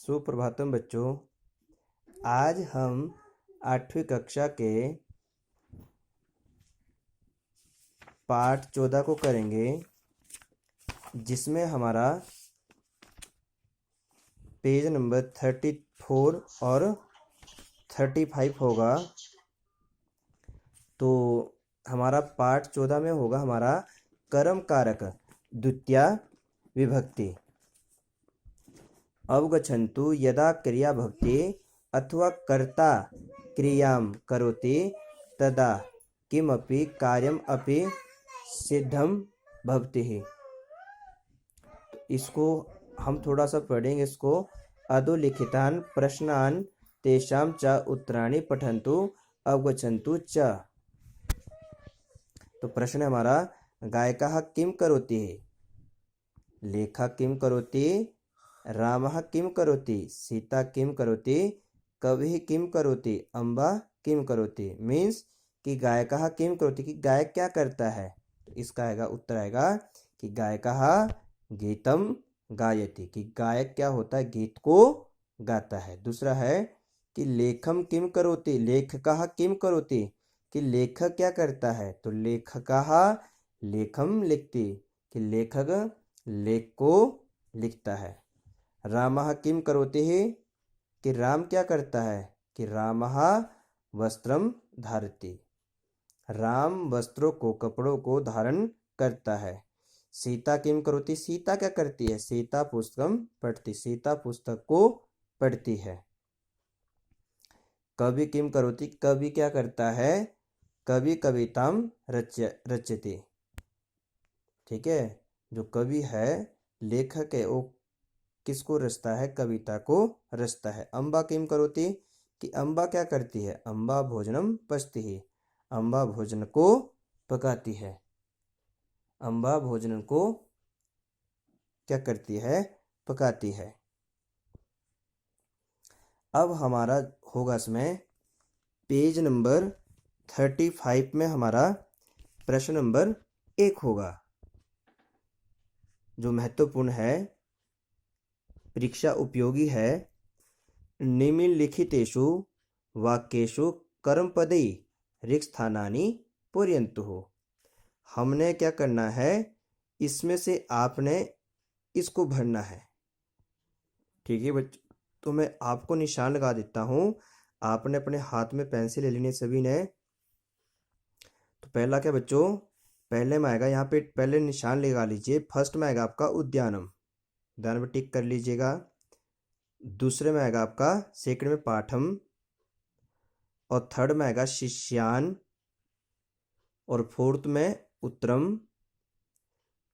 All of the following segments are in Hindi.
सुप्रभातम बच्चों। आज हम 8वीं कक्षा के पाठ 14 को करेंगे, जिसमें हमारा पेज नंबर 34 और 35 होगा। तो हमारा पाठ 14 में होगा हमारा कर्म कारक द्वितीया विभक्ति। अवगच्छन्तु यदा क्रिया भवति अथवा कर्ता क्रियां करोति तदा किमपि कार्यम अपि सिद्धम भवति। इसको हम थोड़ा सा पढ़ेंगे। इसको अधोलिखितान प्रश्नान तेषां च उत्तराणि पठन्तु अवगच्छन्तु च। तो प्रश्न हमारा, गायकः किं करोति, लेखः किं करोति, रामः किं करोति, सीता किं करोति, कविः किं करोति, अम्बा किं करोति। मीन्स कि गायकः किं करोति, कि गायक क्या करता है। तो इसका आएगा उत्तर आएगा कि गायकः गीतम गायति, कि गायक क्या होता है, गीत को गाता है। दूसरा है कि लेखम किं करोति, लेखकः किं करोति, कि लेखक क्या करता है। तो लेखकः लेखम लिखति, कि लेखक लेख को लिखता है। रामः किं करोति, कि राम क्या करता है, कि रामः वस्त्रम धारति, राम वस्त्रों को कपड़ों को धारण करता है। सीता किं करोति, सीता क्या करती है, सीता पुस्तकम पढ़ती, सीता पुस्तक को पढ़ती है। कवि किं करोति, कवि क्या करता है, कवि कविताम रचयति। ठीक है, जो कवि है, लेखक है, वो किसको रचता है, कविता को रचता है। अम्बा किं करोति, कि अम्बा क्या करती है, अम्बा भोजनम पचती है, अम्बा भोजन को पकाती है। अम्बा भोजन को क्या करती है, पकाती है। अब हमारा होगा इसमें पेज नंबर 35 में हमारा प्रश्न नंबर 1 होगा, जो महत्वपूर्ण है, परीक्षा उपयोगी है। निम्नलिखितेषु वाक्येषु कर्मपदई रिक्स्थानानि पूरयन्तु। हमने क्या करना है, इसमें से आपने इसको भरना है। ठीक है बच्चों, तो मैं आपको निशान लगा देता हूँ। आपने अपने हाथ में पेंसिल ले लेनी सभी ने। तो पहला क्या बच्चों, पहले में आएगा, यहाँ पे पहले निशान लगा लीजिए। फर्स्ट में आएगा आपका उद्यानम, उद्यान पर टिक कर लीजिएगा। दूसरे में आएगा आपका, सेकंड में पाठम, और थर्ड में आएगा शिष्यान, और फोर्थ में उत्तरम,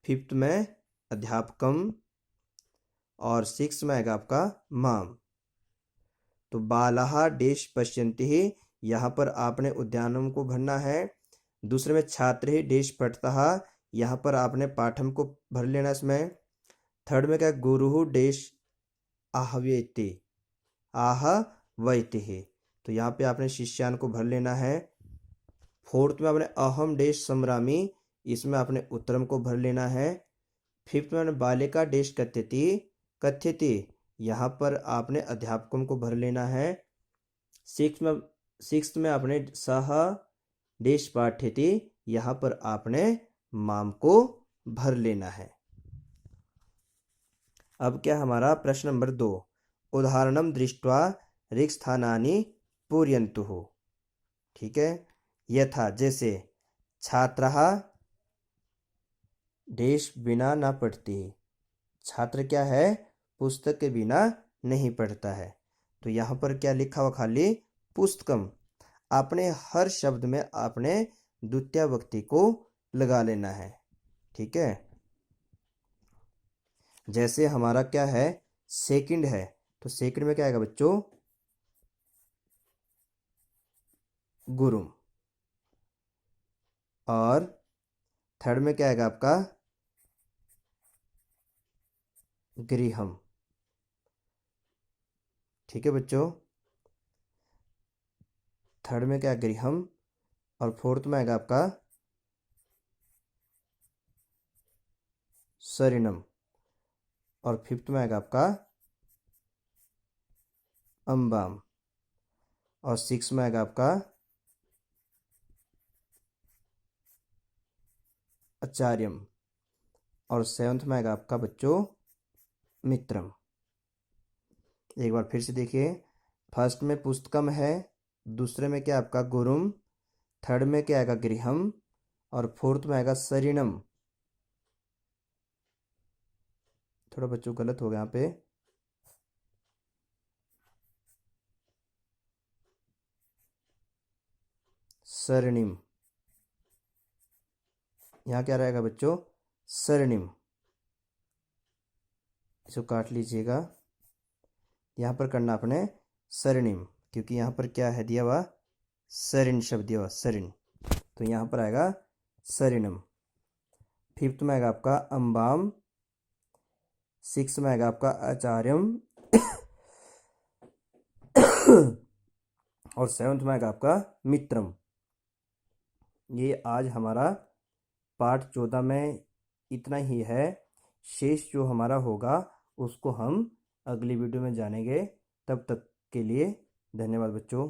फिफ्थ में अध्यापकम, और सिक्स में आएगा आपका माम। तो बालः डेश पश्यन्ति, यहाँ पर आपने उद्यानम को भरना है। दूसरे में छात्र डेश पठतः, यहाँ पर आपने पाठम को भर लेना इसमें। थर्ड में क्या, गुरु डेश आहवेति, आहवैति, तो यहाँ पे आपने शिष्यान को भर लेना है। फोर्थ में आपने अहम डेश संग्रामी, इसमें आपने उत्तरम को भर लेना है। फिफ्थ में आपने बालिका डेश कथ्यति, कथ्यति, यहाँ पर आपने अध्यापकों को भर लेना है। सिक्स्थ में आपने सह डेश पाठ्यति, यहाँ पर आपने माम को भर लेना है। अब क्या हमारा प्रश्न नंबर 2, उदाहरणम दृष्ट्वा रिक्स्थानानि पूरयन्तु। ठीक है, यथा जैसे छात्रः डेश बिना ना पढ़ती, छात्र क्या है, पुस्तक के बिना नहीं पढ़ता है। तो यहाँ पर क्या लिखा हुआ, खाली पुस्तकम। आपने हर शब्द में आपने द्वितीय विभक्ति को लगा लेना है। ठीक है, जैसे हमारा क्या है, सेकंड है, तो सेकंड में क्या आएगा बच्चों, गुरुम, और थर्ड में क्या आएगा आपका, गृहम। ठीक है बच्चों, थर्ड में क्या है, गृहम, और फोर्थ में आएगा आपका सरिणम, और फिफ्थ में आएगा आपका अम्बाम। और 6 में आएगा आपका आचार्यम। और 7th में आएगा आपका बच्चों मित्रम। एक बार फिर से देखिए, फर्स्ट में पुस्तकम है, दूसरे में क्या आपका गुरुम, थर्ड में क्या आएगा गृहम, और फोर्थ में आएगा सरिणम। थोड़ा बच्चों गलत हो गया यहाँ पे, सरणिम। यहाँ क्या रहेगा बच्चों, सरणिम। इसको काट लीजिएगा, यहाँ पर करना अपने सरणिम, क्योंकि यहाँ पर क्या है दिया हुआ, सरिण शब्द दिया हुआ, सरिण, तो यहाँ पर आएगा सरिणम। फिफ्थ में आएगा आपका अम्बाम, 6 में आएगा आपका आचार्यम, और 7th में आएगा आपका मित्रम। ये आज हमारा पाठ 14 में इतना ही है। शेष जो हमारा होगा उसको हम अगली वीडियो में जानेंगे। तब तक के लिए धन्यवाद बच्चों।